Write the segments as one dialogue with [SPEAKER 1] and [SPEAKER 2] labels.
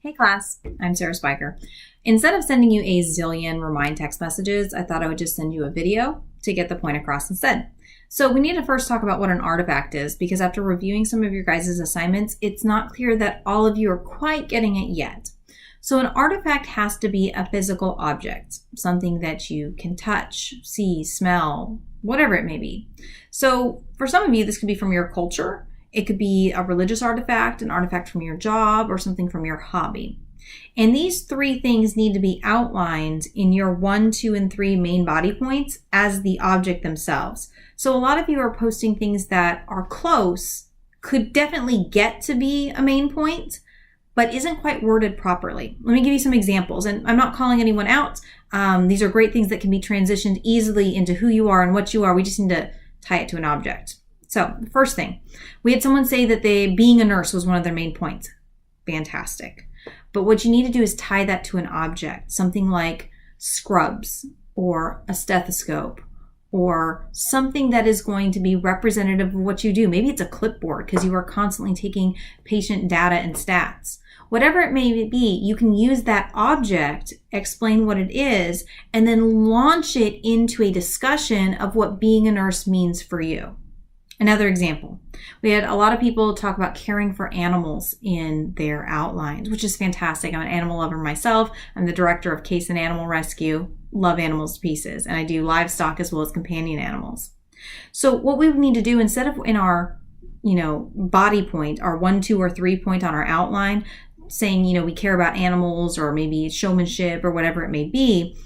[SPEAKER 1] Hey class, I'm Sarah Spiker. Instead of sending you a zillion remind text messages, I thought I would just send you a video to get the point across instead. So we need to first talk about what an artifact is, because after reviewing some of your guys' assignments, it's not clear that all of you are quite getting it yet. So an artifact has to be a physical object, something that you can touch, see, smell, whatever it may be. So for some of you, this could be from your culture. It could be a religious artifact, an artifact from your job, or something from your hobby. And these three things need to be outlined in your 1, 2, and 3 main body points as the object themselves. So a lot of you are posting things that are close, could definitely get to be a main point, but isn't quite worded properly. Let me give you some examples, and I'm not calling anyone out. These are great things that can be transitioned easily into who you are and what you are. We just need to tie it to an object. So the first thing, we had someone say that being a nurse was one of their main points. Fantastic. But what you need to do is tie that to an object, something like scrubs or a stethoscope or something that is going to be representative of what you do. Maybe it's a clipboard because you are constantly taking patient data and stats. Whatever it may be, you can use that object, explain what it is, and then launch it into a discussion of what being a nurse means for you. Another example, we had a lot of people talk about caring for animals in their outlines, which is fantastic. I'm an animal lover myself. I'm the director of Case and Animal Rescue, love animals to pieces, and I do livestock as well as companion animals. So what we would need to do, instead of in our, body point, our 1, 2, or 3 point on our outline, saying, we care about animals or maybe showmanship or whatever it may be,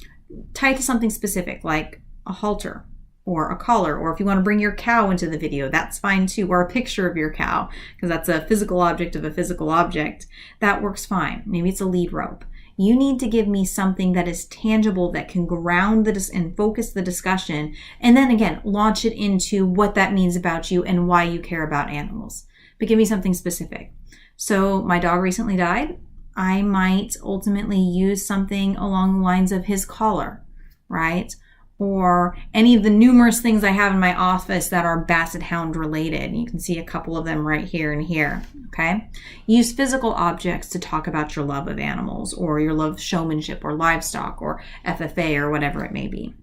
[SPEAKER 1] tie to something specific like a halter or a collar, or if you want to bring your cow into the video, that's fine too, or a picture of your cow, because that's a physical object of a physical object. That works fine. Maybe it's a lead rope. You need to give me something that is tangible that can ground and focus the discussion, and then again, launch it into what that means about you and why you care about animals. But give me something specific. So my dog recently died. I might ultimately use something along the lines of his collar, right? Or any of the numerous things I have in my office that are Basset Hound related. You can see a couple of them right here and here, okay? Use physical objects to talk about your love of animals or your love of showmanship or livestock or FFA or whatever it may be.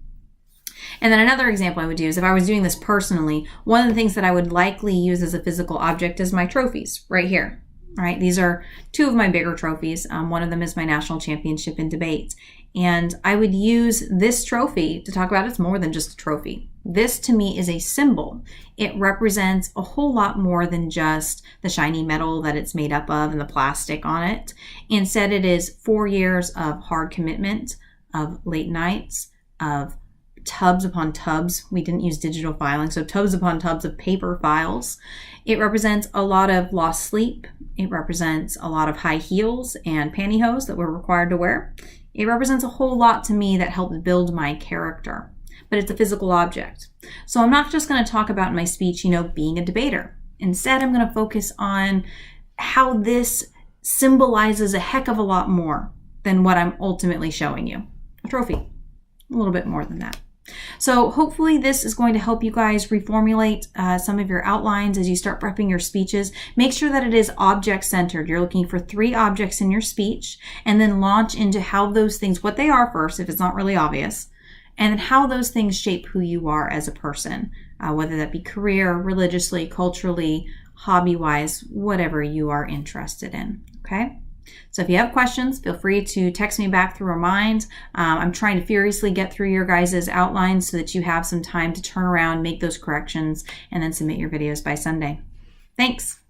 [SPEAKER 1] And then another example I would do is if I was doing this personally, one of the things that I would likely use as a physical object is my trophies right here. Right, these are 2 of my bigger trophies. One of them is my national championship in debate. And I would use this trophy to talk about it's more than just a trophy. This to me is a symbol. It represents a whole lot more than just the shiny metal that it's made up of and the plastic on it. Instead, it is 4 years of hard commitment, of late nights, of tubs upon tubs. We didn't use digital filing, so tubs upon tubs of paper files. It represents a lot of lost sleep. It represents a lot of high heels and pantyhose that we're required to wear. It represents a whole lot to me that helped build my character, but it's a physical object. So I'm not just going to talk about in my speech, being a debater. Instead, I'm going to focus on how this symbolizes a heck of a lot more than what I'm ultimately showing you. A trophy, a little bit more than that. So hopefully this is going to help you guys reformulate some of your outlines as you start prepping your speeches. Make sure that it is object-centered. You're looking for 3 objects in your speech, and then launch into how those things, what they are first, if it's not really obvious, and then how those things shape who you are as a person, whether that be career, religiously, culturally, hobby-wise, whatever you are interested in, okay? So if you have questions, feel free to text me back through Remind. I'm trying to furiously get through your guys' outlines so that you have some time to turn around, make those corrections, and then submit your videos by Sunday. Thanks.